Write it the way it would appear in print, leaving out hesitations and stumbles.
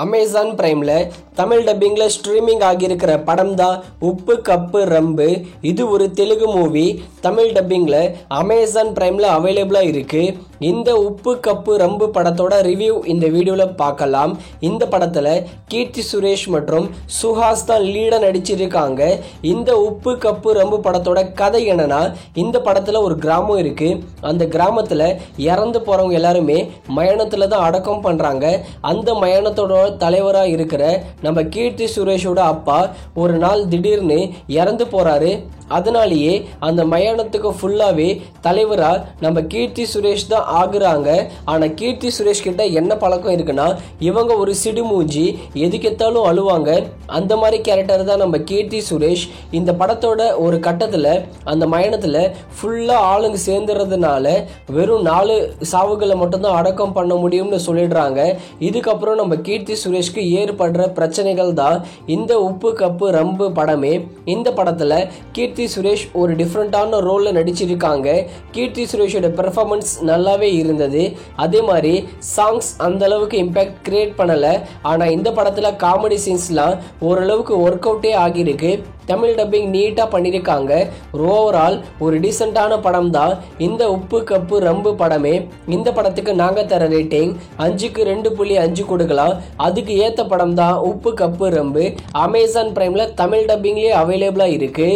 Amazon பிரைம்ல Tamil டப்பிங்ல streaming ஆகியிருக்கிற படம் தான் உப்பு கப்பு ரம்பு. இது ஒரு தெலுங்கு மூவி. தமிழ் டப்பிங்ல அமேசான் பிரைம்ல அவைலபிளா இருக்கு. இந்த உப்பு கப்பு ரம்பு படத்தோட ரிவ்யூ இந்த வீடியோல பார்க்கலாம். இந்த படத்துல கீர்த்தி சுரேஷ் மற்றும் சுஹாஸ் தான் லீடா நடிச்சிருக்காங்க. இந்த உப்பு கப்பு ரம்பு படத்தோட கதை என்னன்னா, இந்த படத்துல ஒரு கிராமம் இருக்கு. அந்த கிராமத்துல இறந்து போறவங்க எல்லாருமே மயானத்துல தான் அடக்கம் பண்றாங்க. அந்த மயானத்தோட தலைவரா இருக்கிற நம்ம கீர்த்தி சுரேஷோட அப்பா ஒரு நாள் திடீர்னு இறந்து போறாரு. அதனாலேயே அந்த மயானத்துக்கு ஃபுல்லாவே தலைவரா நம்ம கீர்த்தி சுரேஷ் தான் ஆகுறாங்க. ஆனா கீர்த்தி சுரேஷ் கிட்ட என்ன பழக்கம் இருக்குன்னா, இவங்க ஒரு சிடுமூஞ்சி, எதுக்கெத்தாலும் அழுவாங்க. அந்த மாதிரி கேரக்டர் தான் நம்ம கீர்த்தி சுரேஷ். இந்த படத்தோட ஒரு கட்டத்துல அந்த மயானத்துல ஃபுல்லா ஆளுங்க சேர்ந்துறதுனால வெறும் 4 சாவுகளை மட்டும்தான் அடக்கம் பண்ண முடியும்னு சொல்லிடுறாங்க. இதுக்கப்புறம் நம்ம கீர்த்தி சுரேஷ்க்கு ஏற்படுற பிரச்சனைகள் தான் இந்த உப்பு கப்பு ரம்பு படமே. இந்த படத்துல கீர்த்தி சுரேஷ் ஒரு டிஃப்ரெண்டான ரோல்ல நடிச்சிருக்காங்க. கீர்த்தி சுரேஷோட பெர்ஃபார்மன்ஸ் நல்லாவே இருந்தது. அதே மாதிரி சாங்ஸ் அந்த அளவுக்கு இம்பாக்ட் கிரியேட் பண்ணல. ஆனா இந்த படத்துல காமெடி சீன்ஸ்லாம் ஓரளவுக்கு ஒர்க் அவுட்டே ஆகியிருக்கு. தமிழ் டப்பிங் நீட்டா பண்ணியிருக்காங்க. ஓவரால் ஒரு டீசெண்டான படம் தான் இந்த உப்பு கப்பு ரம்பு படமே. இந்த படத்துக்கு நாங்க தர ரேட்டிங் 5க்கு 2.5 கொடுக்கலாம். அதுக்கு ஏத்த படம் தான் உப்பு கப்பு ரம்பு. அமேசான் பிரைம்ல தமிழ் டப்பிங்லேயே அவைலபிளா இருக்கு.